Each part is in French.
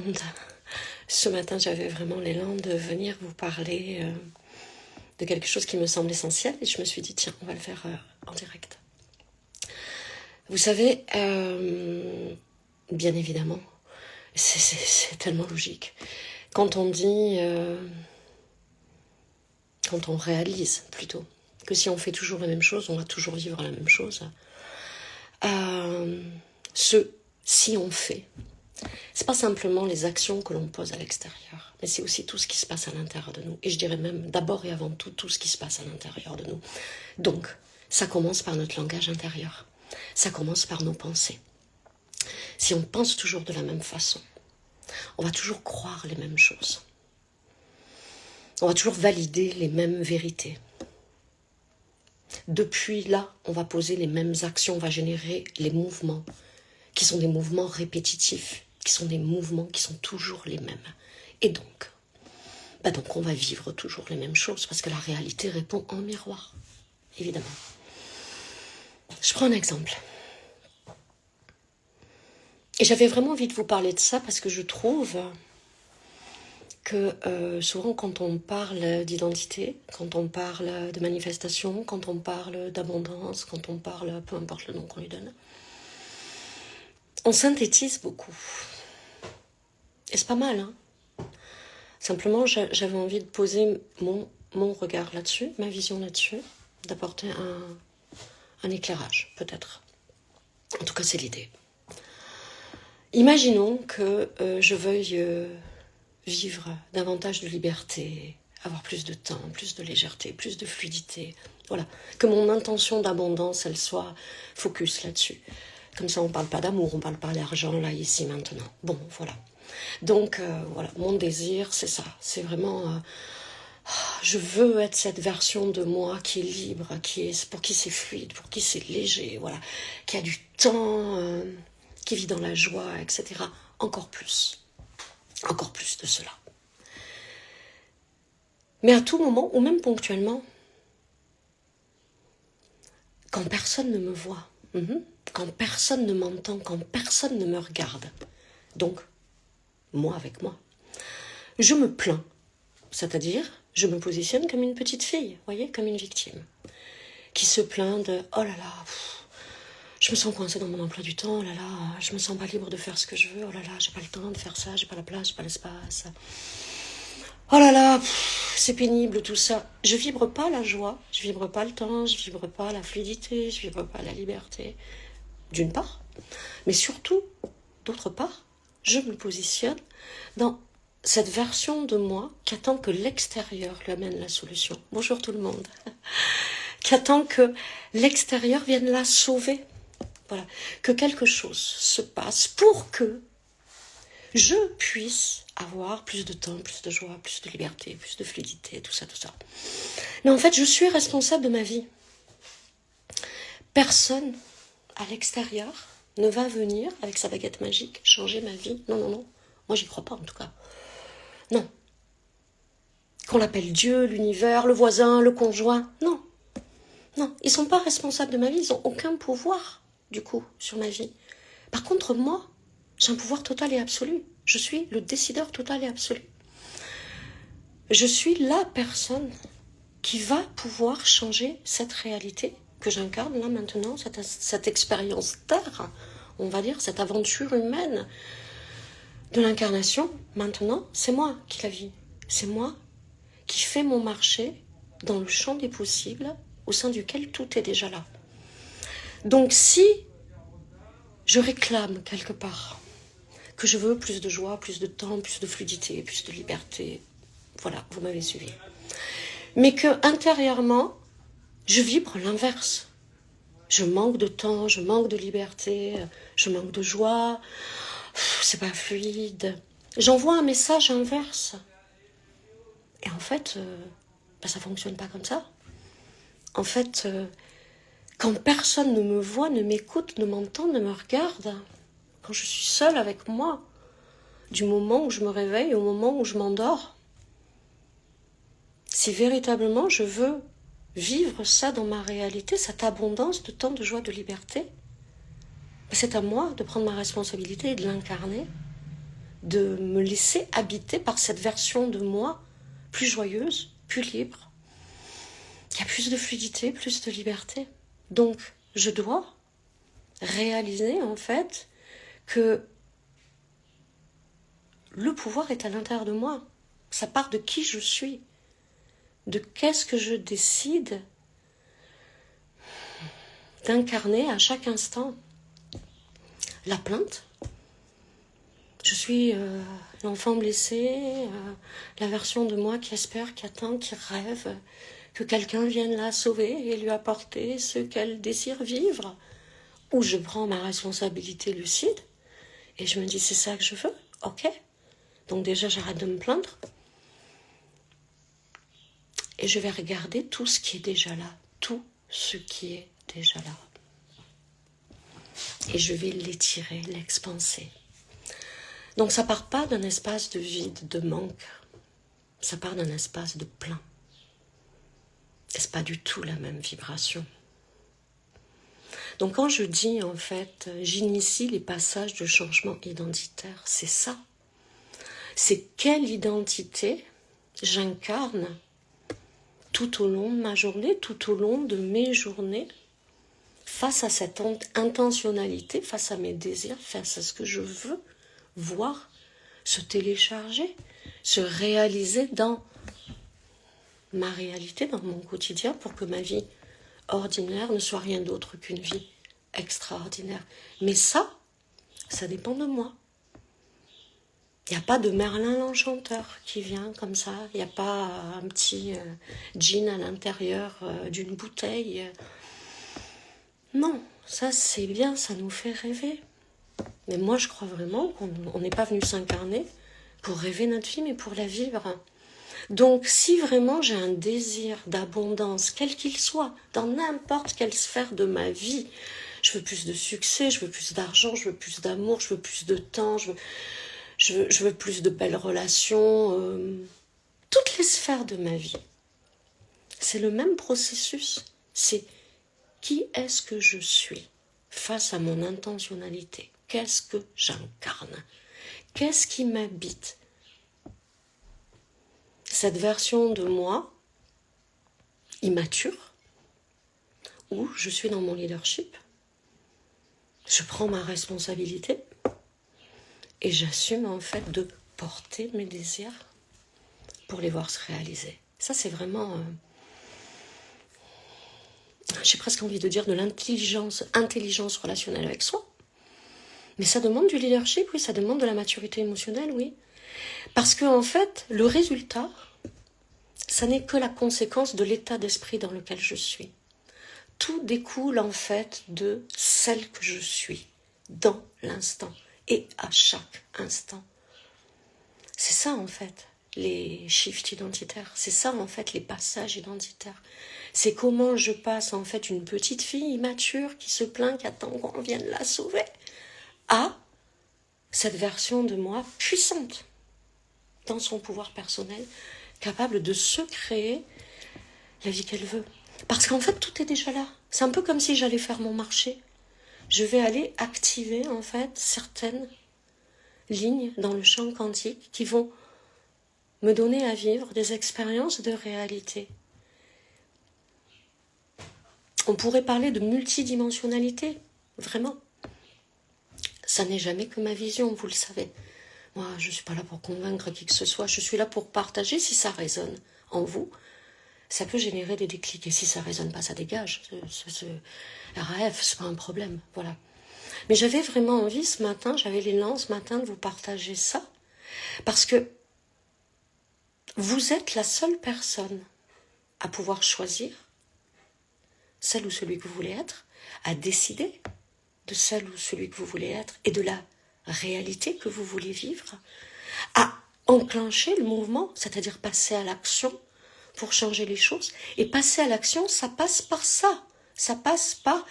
monde. Ce matin, j'avais vraiment l'élan de venir vous parler de quelque chose qui me semble essentiel et je me suis dit, tiens, on va le faire en direct. Vous savez, bien évidemment, c'est tellement logique. Quand on dit, quand on réalise plutôt, que si on fait toujours la même chose, on va toujours vivre la même chose. Si on fait, c'est pas simplement les actions que l'on pose à l'extérieur, mais c'est aussi tout ce qui se passe à l'intérieur de nous. Et je dirais même d'abord et avant tout, tout ce qui se passe à l'intérieur de nous. Donc, ça commence par notre langage intérieur. Ça commence par nos pensées. Si on pense toujours de la même façon, on va toujours croire les mêmes choses. On va toujours valider les mêmes vérités. Depuis là, on va poser les mêmes actions, on va générer les mouvements, qui sont des mouvements répétitifs, qui sont des mouvements qui sont toujours les mêmes. Et donc, on va vivre toujours les mêmes choses, parce que la réalité répond en miroir, évidemment. Je prends un exemple. Et j'avais vraiment envie de vous parler de ça, parce que je trouve que souvent quand on parle d'identité, quand on parle de manifestation, quand on parle d'abondance, quand on parle, peu importe le nom qu'on lui donne, on synthétise beaucoup. Et c'est pas mal, hein. Simplement, j'avais envie de poser mon regard là-dessus, ma vision là-dessus, d'apporter un éclairage, peut-être. En tout cas, c'est l'idée. Imaginons que je veuille vivre davantage de liberté, avoir plus de temps, plus de légèreté, plus de fluidité. Voilà. Que mon intention d'abondance, elle soit focus là-dessus. Comme ça, on ne parle pas d'amour, on ne parle pas d'argent, là, ici, maintenant. Bon, voilà. Donc, voilà, mon désir, c'est ça. C'est vraiment... je veux être cette version de moi qui est libre, pour qui c'est fluide, pour qui c'est léger, voilà. Qui a du temps, qui vit dans la joie, etc. Encore plus de cela. Mais à tout moment, ou même ponctuellement, quand personne ne me voit, quand personne ne m'entend, quand personne ne me regarde, donc, moi avec moi, je me plains, c'est-à-dire, je me positionne comme une petite fille, voyez, comme une victime, qui se plaint de « oh là là, je me sens coincée dans mon emploi du temps, oh là là, je me sens pas libre de faire ce que je veux, oh là là, j'ai pas le temps de faire ça, j'ai pas la place, j'ai pas l'espace, oh là là, c'est pénible tout ça ». Je vibre pas la joie, je vibre pas le temps, je vibre pas la fluidité, je vibre pas la liberté, d'une part, mais surtout, d'autre part, je me positionne dans cette version de moi qui attend que l'extérieur lui amène la solution. Bonjour tout le monde. Qui attend que l'extérieur vienne la sauver. Voilà. Que quelque chose se passe pour que je puisse avoir plus de temps, plus de joie, plus de liberté, plus de fluidité, tout ça, tout ça. Mais en fait, je suis responsable de ma vie. Personne à l'extérieur ne va venir avec sa baguette magique changer ma vie. Non, non, non. Moi, j'y crois pas en tout cas. Non. Qu'on l'appelle Dieu, l'univers, le voisin, le conjoint. Non. Non. Ils sont pas responsables de ma vie. Ils ont aucun pouvoir, du coup, sur ma vie. Par contre, moi, j'ai un pouvoir total et absolu. Je suis le décideur total et absolu. Je suis la personne qui va pouvoir changer cette réalité que j'incarne là maintenant, cette expérience terre, on va dire, cette aventure humaine de l'incarnation. Maintenant, c'est moi qui la vis. C'est moi qui fais mon marché dans le champ des possibles au sein duquel tout est déjà là. Donc si je réclame quelque part que je veux plus de joie, plus de temps, plus de fluidité, plus de liberté, voilà, vous m'avez suivi. Mais que intérieurement, je vibre l'inverse. Je manque de temps, je manque de liberté, je manque de joie, c'est pas fluide. J'envoie un message inverse. Et en fait, ça fonctionne pas comme ça. En fait, quand personne ne me voit, ne m'écoute, ne m'entend, ne me regarde, quand je suis seule avec moi, du moment où je me réveille au moment où je m'endors, si véritablement je veux vivre ça dans ma réalité, cette abondance de temps, de joie, de liberté, c'est à moi de prendre ma responsabilité et de l'incarner, de me laisser habiter par cette version de moi plus joyeuse, plus libre, qui a plus de fluidité, plus de liberté. Donc, je dois réaliser en fait que le pouvoir est à l'intérieur de moi. Ça part de qui je suis, de qu'est-ce que je décide d'incarner à chaque instant. La plainte, je suis l'enfant blessé, la version de moi qui espère, qui attend, qui rêve que quelqu'un vienne la sauver et lui apporter ce qu'elle désire vivre. Ou je prends ma responsabilité lucide et je me dis c'est ça que je veux, ok. Donc déjà j'arrête de me plaindre et je vais regarder tout ce qui est déjà là, tout ce qui est déjà là. Et je vais l'étirer, l'expanser. Donc ça part pas d'un espace de vide, de manque, ça part d'un espace de plein. Et c'est pas du tout la même vibration. Donc quand je dis en fait, j'initie les passages de changement identitaire, c'est ça. C'est quelle identité j'incarne tout au long de ma journée, tout au long de mes journées, face à cette intentionnalité, face à mes désirs, face à ce que je veux voir se télécharger, se réaliser dans ma réalité, dans mon quotidien, pour que ma vie ordinaire ne soit rien d'autre qu'une vie extraordinaire. Mais ça dépend de moi. Il n'y a pas de Merlin l'Enchanteur qui vient comme ça. Il n'y a pas un petit djinn à l'intérieur d'une bouteille. Non, ça c'est bien, ça nous fait rêver. Mais moi je crois vraiment qu'on n'est pas venu s'incarner pour rêver notre vie, mais pour la vivre. Donc si vraiment j'ai un désir d'abondance, quel qu'il soit, dans n'importe quelle sphère de ma vie, je veux plus de succès, je veux plus d'argent, je veux plus d'amour, je veux plus de temps, je veux plus de belles relations, toutes les sphères de ma vie. C'est le même processus. C'est qui est-ce que je suis face à mon intentionnalité? Qu'est-ce que j'incarne? Qu'est-ce qui m'habite? Cette version de moi immature, où je suis dans mon leadership, je prends ma responsabilité et j'assume en fait de porter mes désirs pour les voir se réaliser. Ça c'est vraiment, j'ai presque envie de dire de l'intelligence relationnelle avec soi. Mais ça demande du leadership, oui, ça demande de la maturité émotionnelle, oui. Parce que en fait, le résultat, ça n'est que la conséquence de l'état d'esprit dans lequel je suis. Tout découle en fait de celle que je suis, dans l'instant et à chaque instant. C'est ça en fait, les shifts identitaires. C'est ça en fait, les passages identitaires. C'est comment je passe en fait une petite fille immature qui se plaint, qui attend qu'on vienne la sauver, à cette version de moi puissante dans son pouvoir personnel, capable de se créer la vie qu'elle veut. Parce qu'en fait, tout est déjà là. C'est un peu comme si j'allais faire mon marché. Je vais aller activer, en fait, certaines lignes dans le champ quantique qui vont me donner à vivre des expériences de réalité. On pourrait parler de multidimensionnalité, vraiment. Ça n'est jamais que ma vision, vous le savez. Moi, je ne suis pas là pour convaincre qui que ce soit. Je suis là pour partager si ça résonne en vous. Ça peut générer des déclics. Et si ça ne résonne pas, ça dégage. Ce RAF, ce n'est pas un problème. Voilà. Mais j'avais vraiment envie ce matin, j'avais l'élan ce matin de vous partager ça. Parce que vous êtes la seule personne à pouvoir choisir celle ou celui que vous voulez être, à décider de celle ou celui que vous voulez être et de la réalité que vous voulez vivre, à enclencher le mouvement, c'est-à-dire passer à l'action pour changer les choses. Et passer à l'action, ça passe par ça. Ça passe par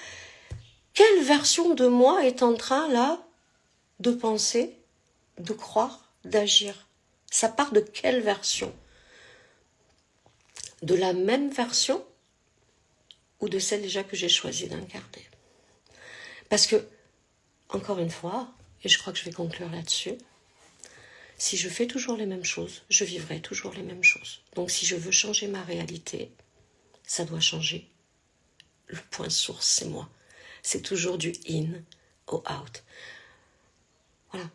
quelle version de moi est en train, là, de penser, de croire, d'agir. Ça part de quelle version? De la même version ou de celle déjà que j'ai choisi d'incarner? Parce que, encore une fois, et je crois que je vais conclure là-dessus, Si je fais toujours les mêmes choses, je vivrai toujours les mêmes choses. Donc si je veux changer ma réalité, ça doit changer. Le point source, c'est moi. C'est toujours du in au out. Voilà.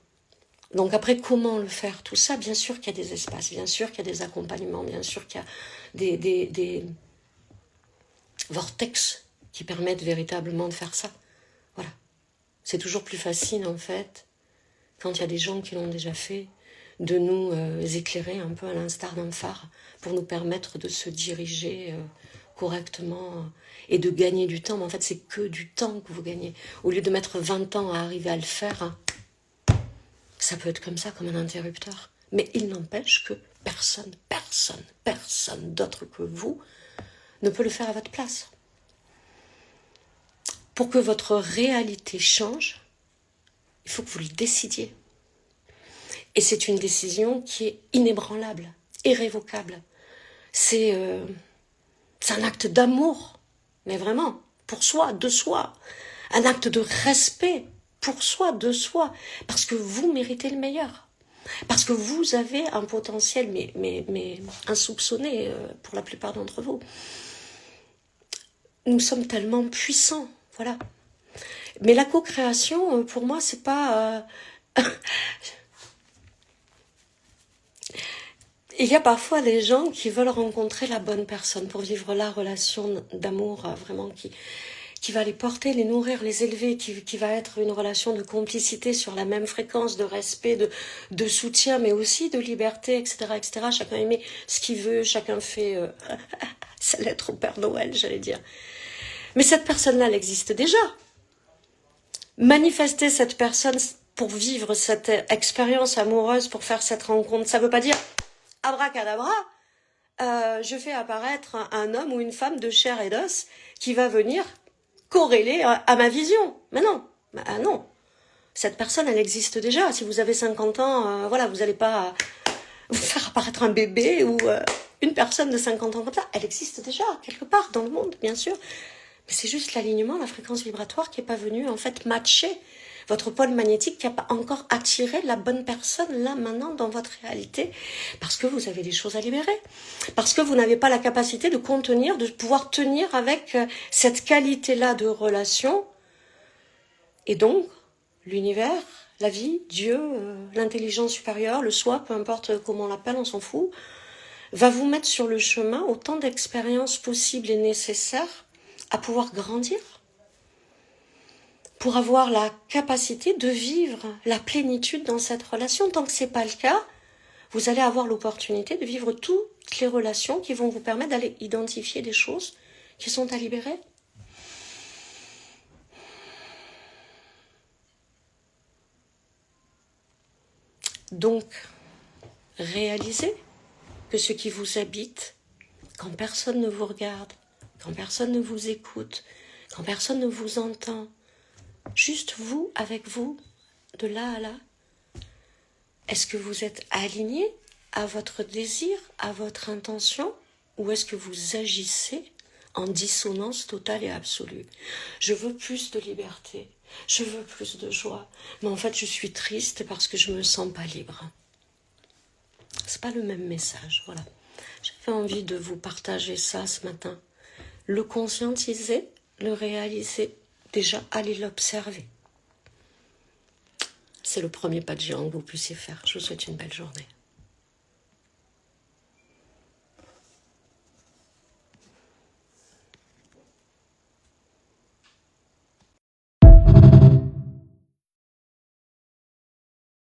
Donc après, comment le faire tout ça? Bien sûr qu'il y a des espaces, bien sûr qu'il y a des accompagnements, bien sûr qu'il y a des vortex qui permettent véritablement de faire ça. Voilà. C'est toujours plus facile, en fait, quand il y a des gens qui l'ont déjà fait, de nous éclairer un peu à l'instar d'un phare pour nous permettre de se diriger correctement et de gagner du temps. Mais en fait, c'est que du temps que vous gagnez. Au lieu de mettre 20 ans à arriver à le faire, ça peut être comme ça, comme un interrupteur. Mais il n'empêche que personne d'autre que vous ne peut le faire à votre place. Pour que votre réalité change, il faut que vous le décidiez. Et c'est une décision qui est inébranlable, irrévocable. C'est un acte d'amour, mais vraiment, pour soi, de soi. Un acte de respect pour soi, de soi. Parce que vous méritez le meilleur. Parce que vous avez un potentiel, mais insoupçonné pour la plupart d'entre vous. Nous sommes tellement puissants, voilà. Mais la co-création, pour moi, c'est pas... Il y a parfois des gens qui veulent rencontrer la bonne personne pour vivre la relation d'amour vraiment qui va les porter, les nourrir, les élever, qui va être une relation de complicité sur la même fréquence, de respect, de soutien, mais aussi de liberté, etc., etc. Chacun aimait ce qu'il veut, chacun fait sa lettre au Père Noël, j'allais dire. Mais cette personne-là, elle existe déjà. Manifester cette personne pour vivre cette expérience amoureuse, pour faire cette rencontre, ça veut pas dire abracadabra, je fais apparaître un homme ou une femme de chair et d'os qui va venir corréler à ma vision. Mais non, non. Cette personne, elle existe déjà. Si vous avez 50 ans, voilà, vous n'allez pas vous faire apparaître un bébé ou une personne de 50 ans comme ça. Elle existe déjà, quelque part dans le monde, bien sûr. Mais c'est juste l'alignement, la fréquence vibratoire qui n'est pas venue, en fait, matcher votre pôle magnétique qui n'a pas encore attiré la bonne personne, là, maintenant, dans votre réalité. Parce que vous avez des choses à libérer. Parce que vous n'avez pas la capacité de contenir, de pouvoir tenir avec cette qualité-là de relation. Et donc, l'univers, la vie, Dieu, l'intelligence supérieure, le soi, peu importe comment on l'appelle, on s'en fout, va vous mettre sur le chemin autant d'expériences possibles et nécessaires à pouvoir grandir, pour avoir la capacité de vivre la plénitude dans cette relation. Tant que ce n'est pas le cas, vous allez avoir l'opportunité de vivre toutes les relations qui vont vous permettre d'aller identifier des choses qui sont à libérer. Donc, réalisez que ce qui vous habite, quand personne ne vous regarde, quand personne ne vous écoute, quand personne ne vous entend, juste vous, avec vous, de là à là, est-ce que vous êtes aligné à votre désir, à votre intention, ou est-ce que vous agissez en dissonance totale et absolue? Je veux plus de liberté, je veux plus de joie, mais en fait je suis triste parce que je me sens pas libre. C'est pas le même message, voilà. J'avais envie de vous partager ça ce matin. Le conscientiser, le réaliser, déjà allez l'observer. C'est le premier pas de géant que vous puissiez faire. Je vous souhaite une belle journée.